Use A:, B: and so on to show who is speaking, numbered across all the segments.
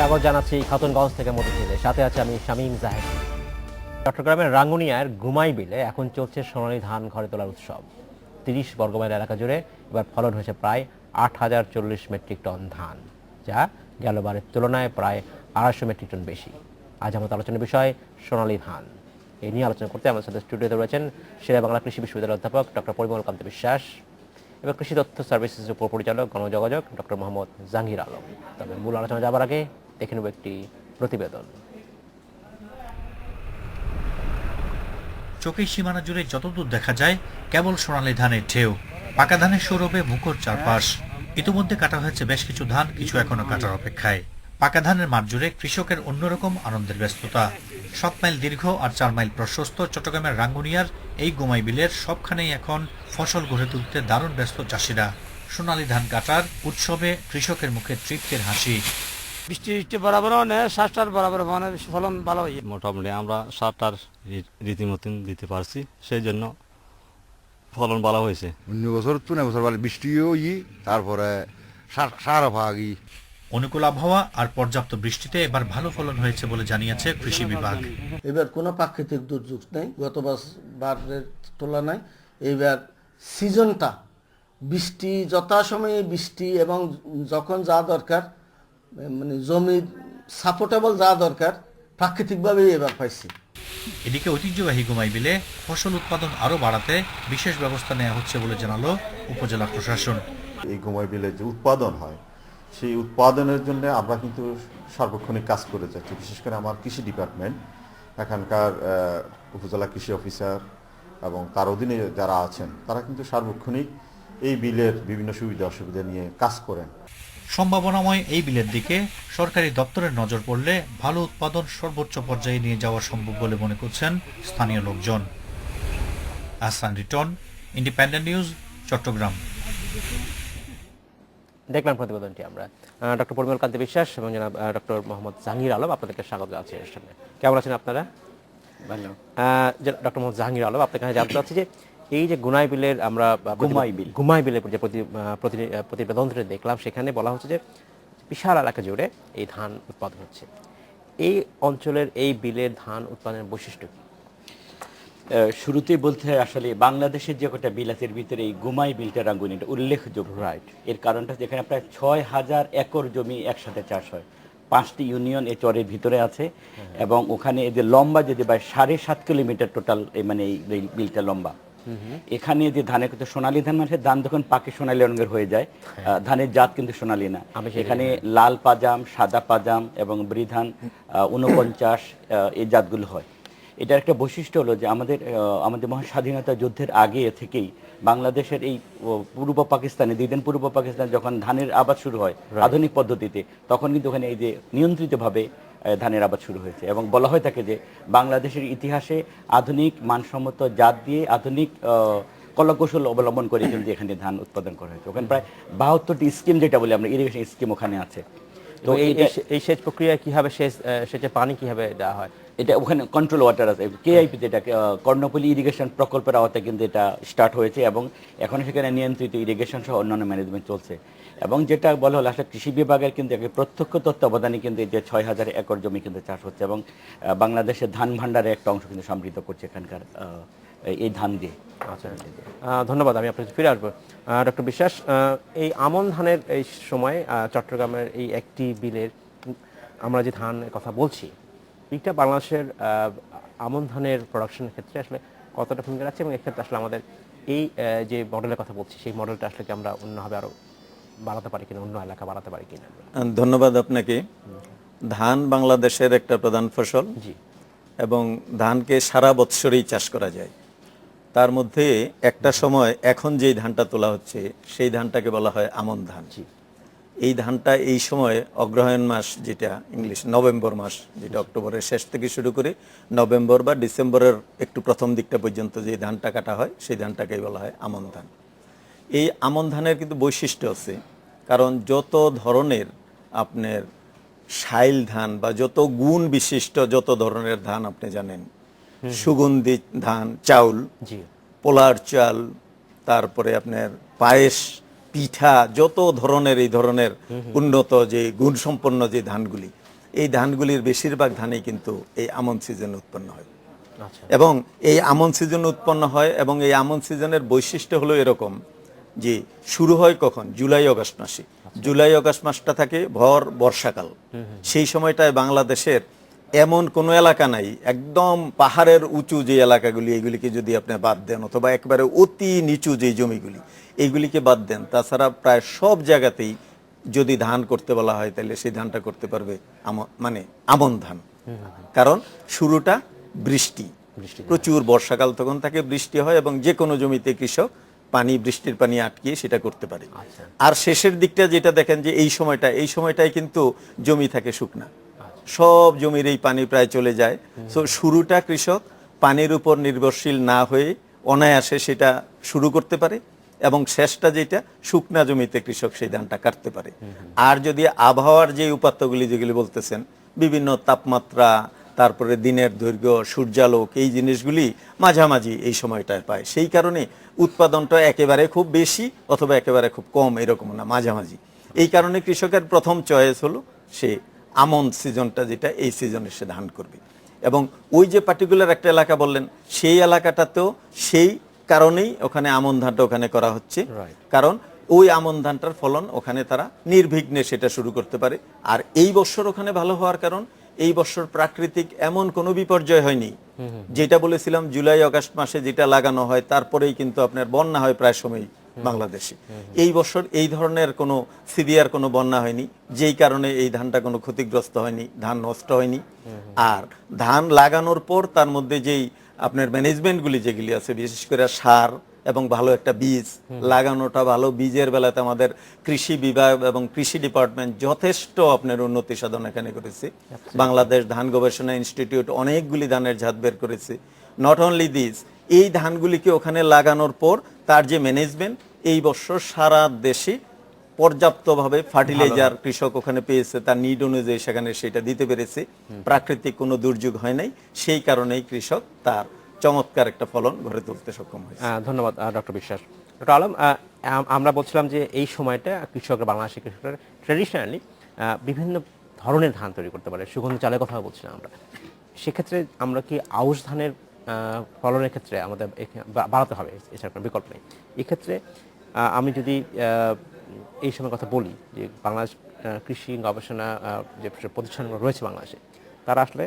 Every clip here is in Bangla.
A: কাগজ জানাচ্ছি খাতুনগঞ্জ থেকে মতিঝিলে, সাথে আছে আমি শামীম জাহেদ। চট্টগ্রামের রাঙ্গুনিয়ার গুমাই বিলে এখন চলছে সোনালী ধান ঘরে তোলার উৎসব। ৩০ বর্গমাইল এলাকা জুড়ে এবার ফলন হয়েছে প্রায় ৮,০৪০ মেট্রিক টন ধান, যা গেলবারের তুলনায় প্রায় ২৫০ মেট্রিক টন বেশি। আজ আমাদের আলোচনার বিষয় সোনালী ধান। এই নিয়ে আলোচনা করতে আমাদের সাথে স্টুডিওতে রয়েছেন শেরে বাংলা কৃষি বিশ্ববিদ্যালয়ের অধ্যাপক ডক্টর পরিমল কান্ত বিশ্বাস এবং কৃষি তথ্য সার্ভিসেসের উপপরিচালক গণযোগাযোগ ডক্টর মোহাম্মদ জাহাঙ্গীর আলম। তবে মূল আলোচনা যাবার আগে দেখে নেব একটি প্রতিবেদন।
B: চোখের সীমানা জুড়ে যতদূর দেখা যায় কেবল সোনালী ধানের ঢেউ। পাকা ধানের সৌরভে মুখর চারপাশ। ইতিমধ্যে কাটা হয়েছে বেশ কিছু ধান, কিছু এখনো কাটার অপেক্ষায়। পাকা ধানের মাঠ জুড়ে কৃষকের অন্যরকম আনন্দের ব্যস্ততা। ৭ মাইল দীর্ঘ আর ৪ মাইল প্রশস্ত চট্টগ্রামের রাঙ্গুনিয়ার এই গুমাই বিলের সবখানেই এখন ফসল গড়ে তুলতে দারুণ ব্যস্ত চাষিরা। সোনালী ধান কাটার উৎসবে কৃষকের মুখে তৃপ্তির হাসি।
C: বৃষ্টি বরাবর শ্বাসটার বরাবর মানে ফলন ভালো হয়।
D: মোটামুটি আমরা সারটার রীতিমতন দিতে পারছি, সেই জন্য ফলন ভালো হয়েছে।
E: অন্য বছর তুনে বছর ভালো বৃষ্টিও তারপরে সার ভাগই।
B: অনুকূল আবহাওয়া আর পর্যাপ্ত বৃষ্টিতে এবার ভালো ফলন হয়েছে বলে জানিয়েছে কৃষি বিভাগ।
F: এবার কোনো প্রাকৃতিক দুর্যোগ নেই গতবারের তুলনায়। এবার সিজনটা বৃষ্টি যথাসময়ে বৃষ্টি এবং যখন যা দরকার মানে জমির সাপোর্টেবল যা দরকার প্রাকৃতিকভাবেই এবার পাইছি।
B: এদিকে ঐতিহ্যবাহী গুমাই বিলে ফসল উৎপাদন আরো বাড়াতে বিশেষ ব্যবস্থা নেওয়া হচ্ছে বলে জানালো উপজেলা প্রশাসন।
G: এই গুমাই বিলে যে উৎপাদন হয় সেই উৎপাদনের জন্য আমরা কিন্তু সার্বক্ষণিক কাজ করে যাচ্ছি। বিশেষ করে আমার কৃষি ডিপার্টমেন্ট, এখানকার উপজেলা কৃষি অফিসার এবং তার অধীনে যারা আছেন তারা কিন্তু সার্বক্ষণিক এই বিলের বিভিন্ন সুবিধা অসুবিধা নিয়ে কাজ করেন।
B: সম্ভাবনাময় এই বিলের দিকে সরকারি দপ্তরের নজর পড়লে ভালো উৎপাদন সর্বোচ্চ পর্যায়ে নিয়ে যাওয়া সম্ভব বলে মনে করছেন স্থানীয় লোকজন। Ahsan Riton, Independent News, Chittagong.
A: দেখলাম প্রতিবেদনটি আমরা। ডক্টর পরিমল কান্ত বিশ্বাস এবং জনাব ডক্টর মোহাম্মদ জাহাঙ্গীর আলম, আপনাদেরকে স্বাগত জানাচ্ছি অনুষ্ঠানে। কেমন আছেন আপনারা?
D: ভালো।
A: ডক্টর মোহাম্মদ জাহাঙ্গীর আলম, আপনার কাছে জানতে চাচ্ছি যে এই যে গুমাই বিলের আমরা গুমাই বিলের যে প্রতিবেদনটি দেখলাম, সেখানে বলা হচ্ছে যে বিশাল এলাকা জুড়ে এই ধান উৎপাদন হচ্ছে। এই অঞ্চলের এই বিলের ধান উৎপাদনের বৈশিষ্ট্য কি?
H: শুরুতেই বলতে হয় আসলে বাংলাদেশের যে কটা বিল আছে এর ভিতরে এই গুমাই বিলটা রাঙ্গুনিটা উল্লেখযোগ্য।
A: রাইট।
H: এর কারণটা যেখানে প্রায় ৬,০০০ একর জমি একসাথে চাষ হয়। 5টি ইউনিয়ন এই চরের ভিতরে আছে এবং ওখানে এই যে লম্বা যদি বা ৭.৫ কিলোমিটার টোটাল মানে এই বিলটা লম্বা। এখানে যে ধানের কিন্তু সোনালী ধান মানে ধান যখন পাকে সোনালী রঙের হয়ে যায়, ধানের জাত কিন্তু সোনালী না। এখানে লাল পাজাম, সাদা পাজাম এবং বৃধান 49 এই জাতগুলো হয়। এটার একটা বৈশিষ্ট্য হলো যে আমাদের মহাস্বাধীনতা যুদ্ধের আগে থেকেই বাংলাদেশের এই পূর্ব পাকিস্তানে পূর্ব পাকিস্তানে যখন ধানের আবাদ শুরু হয় আধুনিক পদ্ধতিতে, তখন কিন্তু ওখানে এই যে নিয়ন্ত্রিতভাবে ধানের আবাদ শুরু হয়েছে এবং বলা হয়ে থাকে যে বাংলাদেশের ইতিহাসে আধুনিক মানসম্মত জাত দিয়ে আধুনিক কলাকৌশল অবলম্বন করে কিন্তু এখানে ধান উৎপাদন করা হয়েছে। ওখানে প্রায় 72টি স্কিম, যেটা বলি আমরা ইরিগেশন স্কিম, ওখানে আছে।
A: তো এই সেচ প্রক্রিয়া কিভাবে সেচের পানি কিভাবে দেওয়া হয়?
H: এটা ওখানে কন্ট্রোল ওয়াটার আছে, কেআইপি, যেটা কর্ণফুলী ইরিগেশন প্রকল্পের আওতায় কিন্তু এটা স্টার্ট হয়েছে এবং এখন সেখানে নিয়ন্ত্রিত ইরিগেশন সহ অন্যান্য ম্যানেজমেন্ট চলছে। এবং যেটা বলা হলো আসলে কৃষি বিভাগের কিন্তু প্রত্যক্ষ তত্ত্বাবধানে কিন্তু যে ৬,০০০ একর জমি কিন্তু চাষ হচ্ছে এবং বাংলাদেশের ধান ভাণ্ডারের একটা অংশ কিন্তু সমৃদ্ধ করছে এখানকার এই ধান দিয়ে।
A: আচ্ছা, ধন্যবাদ। আমি আপনার ফিরে আসবো। ডক্টর বিশ্বাস, এই আমন ধানের এই সময় চট্টগ্রামের এই একটি বিলের আমরা যে ধানের কথা বলছি, এইটা বাংলাদেশের আমন ধানের প্রোডাকশনের ক্ষেত্রে আসলে কতটা ভূমিকা রাখছে এবং এক্ষেত্রে আসলে আমাদের এই যে মডেলের কথা বলছি, সেই মডেলটা আসলে কি আমরা অন্যভাবে আরো বাড়াতে পারি কিনা, অন্য এলাকা বাড়াতে পারি কিনা?
I: ধন্যবাদ আপনাকে। ধান বাংলাদেশের একটা প্রধান ফসল এবং ধানকে সারা বৎসরই চাষ করা যায়। তার মধ্যে একটা সময় এখন যেই ধানটা তোলা হচ্ছে সেই ধানটাকে বলা হয় আমন ধান। এই ধানটা এই সময় অগ্রহায়ণ মাস, যেটা ইংলিশ নভেম্বর মাস, যেটা অক্টোবরের শেষ থেকে শুরু করে নভেম্বর বা ডিসেম্বরের একটু প্রথম দিকটা পর্যন্ত যে ধানটা কাটা হয় সেই ধানটাকেই বলা হয় আমন ধান। এই আমন ধানের কিন্তু বৈশিষ্ট্য আছে, কারণ যত ধরনের আপনার শাইল ধান বা যত গুণ বিশিষ্ট যত ধরনের ধান আপনি জানেন, সুগন্ধি ধান, চাউল, পোলার চাল, তারপরে আপনার পায়েস, পিঠা, যত ধরনের এই ধরনের উন্নত যে গুণসম্পন্ন যে ধানগুলি, এই ধানগুলির বেশিরভাগ ধানই কিন্তু এই আমন সিজনে উৎপন্ন হয়।
A: আচ্ছা,
I: এবং এই আমন সিজন উৎপন্ন হয় এবং এই আমন সিজনের বৈশিষ্ট্য হলো এরকম যে শুরু হয় কখন, জুলাই আগস্ট মাসে। জুলাই আগস্ট মাসটা থাকে ভর বর্ষাকাল। সেই সময়টায় বাংলাদেশের এমন কোনো এলাকা নাই, একদম পাহাড়ের উঁচু যে এলাকাগুলি এগুলিকে যদি আপনি বাদ দেন, অথবা একবারে অতি নিচু যে জমিগুলি এইগুলিকে বাদ দেন, তাছাড়া প্রায় সব জায়গাতেই যদি ধান করতে বলা হয় তাহলে সেই ধানটা করতে পারবে মানে আমন ধান। কারণ শুরুটা বৃষ্টি, প্রচুর বর্ষাকাল তখন থাকে, বৃষ্টি হয় এবং যে কোনো জমিতে কৃষক বৃষ্টির পানি আটকিয়ে সেটা করতে পারে। আর শেষের দিকটা যেটা দেখেন যে এই সময়টাই কিন্তু জমি থাকে শুকনা, সব জমির এই পানি প্রায় চলে যায়। সো শুরুটা কৃষক পানির উপর নির্ভরশীল না হয়ে অনায়াসে সেটা শুরু করতে পারে এবং শেষটা যেটা শুকনা জমিতে কৃষক সেই ধানটা কাটতে পারে। আর যদি আবহাওয়ার যে উপাত্তগুলি যেগুলি বলতেছেন, বিভিন্ন তাপমাত্রা, তারপরে দিনের দৈর্ঘ্য, সূর্যালোক, এই জিনিসগুলি মাঝামাঝি এই সময়টায় পায়, সেই কারণে উৎপাদনটা একেবারে খুব বেশি অথবা একেবারে খুব কম এরকম না, মাঝামাঝি। এই কারণে কৃষকের প্রথম চয়েস হলো সে আমন সিজনটা যেটা এই সিজনে সে ধান করবে। এবং ওই যে পার্টিকুলার একটা এলাকা বললেন, সেই এলাকাটাতেও সেই কারণেই ওখানে আমন ধানটা ওখানে করা হচ্ছে, কারণ ওই আমন ধানটার ফলন ওখানে তারা নির্বিঘ্নে সেটা শুরু করতে পারে। আর এই বছর ওখানে ভালো হওয়ার কারণ এই বছর প্রাকৃতিক এমন কোনো বিপর্যয় হয়নি। যেটা বলেছিলাম জুলাই আগস্ট মাসে যেটা লাগানো হয় তারপরেই কিন্তু আপনার বন্যা হয় প্রায় সময় বাংলাদেশে। এই বছর এই ধরনের কোনো সিভিয়ার কোনো বন্যা হয়নি, যেই কারণে এই ধানটা কোনো ক্ষতিগ্রস্ত হয়নি, ধান নষ্ট হয়নি। আর ধান লাগানোর পর তার মধ্যে যেই আপনার ম্যানেজমেন্টগুলি যেগুলি আছে, বিশেষ করে সার এবং ভালো একটা বীজ লাগানোটা, ভালো বীজের বেলাতে আমাদের কৃষি বিভাগ এবং কৃষি ডিপার্টমেন্ট যথেষ্ট আপনার উন্নতি সাধন এখানে করেছে। বাংলাদেশ ধান গবেষণা ইনস্টিটিউট অনেকগুলি ধানের জাত বের করেছে। নট অনলি দিস, এই ধানগুলিকে ওখানে লাগানোর পর তার যে ম্যানেজমেন্ট, এই বছর সারা দেশে পর্যাপ্তভাবে ফার্টিলাইজার কৃষক ওখানে পেয়েছে, তার নিড অনুযায়ী সেখানে সেটা দিতে পেরেছে। প্রাকৃতিক কোনো দুর্যোগ হয় নাই, সেই কারণেই কৃষক তার চমৎকার একটা ফলন গড়ে তুলতে সক্ষম হয়েছে।
A: ধন্যবাদ ডক্টর বিশ্বাস। ডক্টর আলম, আমরা বলছিলাম যে এই সময়টা কৃষকরা, বাংলাদেশের কৃষকরা ট্রেডিশনালি বিভিন্ন ধরনের ধান তৈরি করতে পারে, সুগন্ধি চালের কথা বলছিলাম আমরা। সেক্ষেত্রে আমরা কি আউশ ধানের ফলনের ক্ষেত্রে আমাদের বাড়াতে হবে, এছাড়া কোনো বিকল্প নেই। এক্ষেত্রে আমি যদি এই সময় কথা বলি যে বাংলাদেশ কৃষি গবেষণা যে প্রতিষ্ঠানগুলো রয়েছে বাংলাদেশে, তারা আসলে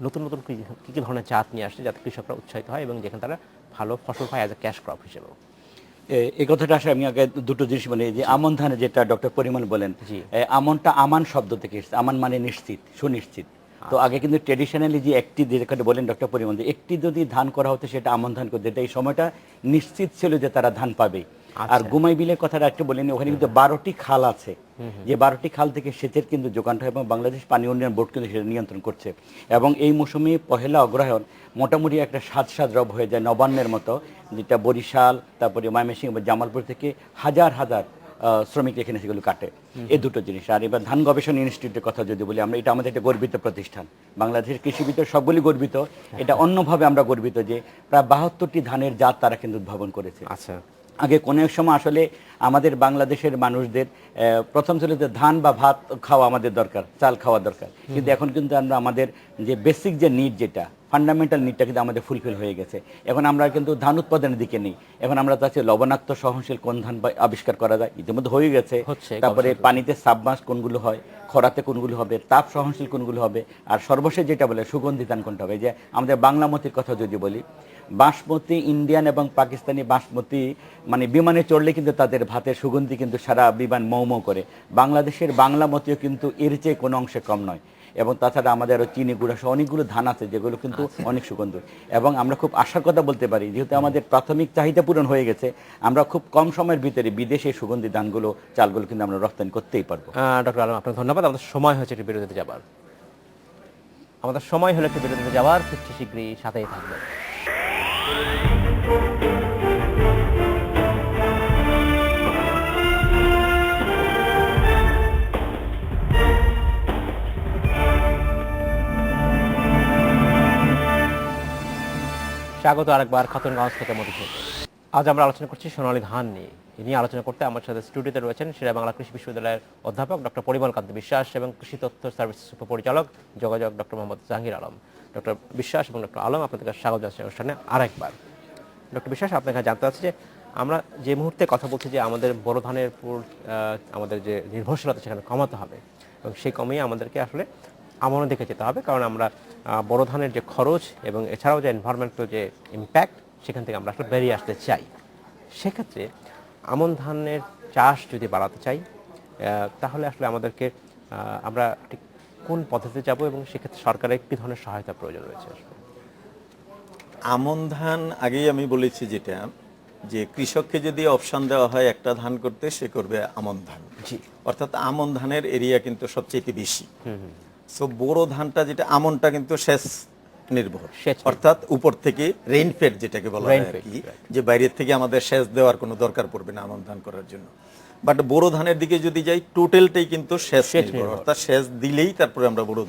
A: নতুন নতুন কী কী ধরনের জাত নিয়ে আসছে যাতে কৃষকরা উৎসাহিত হয় এবং যেখানে তারা ভালো ফসল পায় অ্যাজ এ ক্যাশ ক্রপ হিসেবেও।
H: এই কথাটা আসলে আমি আগে দুটো জিনিস বলি, যে আমন ধানে যেটা ডক্টর পরিমল বলেন, আমনটা আমান শব্দ থেকে এসেছে, আমান মানে নিশ্চিত, সুনিশ্চিত। তো আগে কিন্তু ট্রেডিশনালি যে একটি, যেখানে বলেন ডক্টর পরিমল, একটি যদি ধান করা হতো সেটা আমন ধান করতে, এই সময়টা নিশ্চিত ছিল যে তারা ধান পাবে। আর গুমাই বিলের কথাটা একটু বলেন, ওখানে কিন্তু 12টি খাল আছে, যে 12টি খাল থেকে সেচের কিন্তু যোগানটা, এবং বাংলাদেশ পানি উন্নয়ন বোর্ড কিন্তু সেটা নিয়ন্ত্রণ করছে। এবং এই মৌসুমে পহেলা অগ্রহায়ণ মোটামুটি একটা স্বাদ রব হয়ে যায়, নবান্নের মতো, যেটা বরিশাল, তারপরে ময়মনসিংহ বা জামালপুর থেকে হাজার হাজার শ্রমিক এখানে সেগুলো কাটে। এই দুটো জিনিস। আর এবার ধান গবেষণা ইনস্টিটিউটের কথা যদি বলি আমরা, এটা আমাদের একটা গর্বিত প্রতিষ্ঠান, বাংলাদেশের কৃষিবিদ সবগুলি গর্বিত, এটা অন্যভাবে আমরা গর্বিত যে প্রায় 72টি ধানের জাত তারা কিন্তু উদ্ভাবন করেছে।
A: আচ্ছা,
H: আগে কোনো এক সময় আসলে আমাদের বাংলাদেশের মানুষদের প্রথম ছিল যে ধান বা ভাত খাওয়া আমাদের দরকার, চাল খাওয়া দরকার, কিন্তু এখন কিন্তু আমরা আমাদের যে বেসিক যে নিড, যেটা ফান্ডামেন্টাল নিডটা কিন্তু আমাদের ফুলফিল হয়ে গেছে। এখন আমরা কিন্তু ধান উৎপাদনের দিকে নেই, এখন আমরা চাচ্ছি লবণাক্ত সহনশীল কোন ধান আবিষ্কার করা যায়, ইতিমধ্যে হয়ে গেছে। তারপরে পানিতে সাবমার্জ কোনগুলো হয়, খরাতে কোনগুলো হবে, তাপ সহনশীল কোনগুলো হবে, আর সর্বশেষ যেটা বলে সুগন্ধি ধান কোনটা হবে। যে আমাদের বাংলামতির কথা যদি বলি, বাসমতি, ইন্ডিয়ান এবং পাকিস্তানি বাসমতি মানে বিমানে চড়লে কিন্তু তাদের ভাতের সুগন্ধি কিন্তু সারা বিমান মৌ মৌ করে। বাংলাদেশের বাংলামতিও কিন্তু এর চেয়ে কোনো অংশে কম নয়। এবং তাছাড়া আমাদের আরও চিনি গুঁড়া সহ অনেকগুলো ধান আছে যেগুলো কিন্তু অনেক সুগন্ধ। এবং আমরা খুব আশার কথা বলতে পারি, যেহেতু আমাদের প্রাথমিক চাহিদা পূরণ হয়ে গেছে, আমরা খুব কম সময়ের ভিতরে বিদেশে সুগন্ধি ধানগুলো, চালগুলো কিন্তু আমরা রপ্তানি করতেই পারবো।
A: ডক্টর আলম, আপনাকে ধন্যবাদ। আমাদের সময় হয়েছে একটি বিরতিতে যাবার, ফিরছি শীঘ্রই, সাথেই থাকবেন। স্বাগত আরেকবার খাতুনগঞ্জ থেকে মধুসূদন। আজ আমরা আলোচনা করছি সোনালী ধান নিয়ে। নিয়ে আলোচনা করতে আমার সাথে স্টুডিওতে রয়েছেন শেরে বাংলা কৃষি বিশ্ববিদ্যালয়ের অধ্যাপক ডক্টর পরিমল কান্ত বিশ্বাস এবং কৃষি তথ্য সার্ভিসেস উপপরিচালক যোগাযোগ ডক্টর মোহাম্মদ জাহাঙ্গীর আলম। ডক্টর বিশ্বাস এবং ডক্টর আলম, আপনাদেরকে স্বাগত জানাচ্ছি অনুষ্ঠানে আরেকবার। ডক্টর বিশ্বাস, আপনার কাছে জানতে চাচ্ছি যে আমরা যে মুহূর্তে কথা বলছি যে আমাদের বড় ধানের উপর আমাদের যে নির্ভরশীলতা সেখানে কমাতে হবে এবং সেই কমিয়ে আমাদেরকে আসলে আমনের দিকে যেতে হবে, কারণ আমরা বড় ধানের যে খরচ এবং এছাড়াও যে এনভায়রনমেন্টাল যে ইম্প্যাক্ট সেখান থেকে আমরা আসলে বেরিয়ে আসতে চাই। সেক্ষেত্রে আমন ধানের চাষ যদি বাড়াতে চাই তাহলে আসলে আমাদেরকে আমরা ঠিক কোন পদ্ধতিতে যাব এবং সেক্ষেত্রে সরকারের কী ধরনের সহায়তা প্রয়োজন রয়েছে? আসলে
I: আমন ধান আগেই আমি বলেছি যেটা, যে কৃষককে যদি অপশন দেওয়া হয় একটা ধান করতে, সে করবে আমন ধান।
A: জি,
I: অর্থাৎ আমন ধানের এরিয়া কিন্তু সবচেয়ে বেশি। সো বড় ধানটা যেটা, আমনটা কিন্তু সেচ নির্ভর,
A: সেচ
I: অর্থাৎ উপর থেকে রেইনফেড যেটাকে বলা হয় আর
A: Rainfed,
I: কি, যে বাইরের থেকে আমাদের সেচ দেওয়ার কোনো দরকার পড়বে না আমন ধান করার জন্য। বাট বড় ধানের দিকে যদি যাই, টোটালটাই কিন্তু সেচ নির্ভর,
A: নির্ভর।
I: অর্থাৎ সেচ দিলেই তারপরে আমরা বড়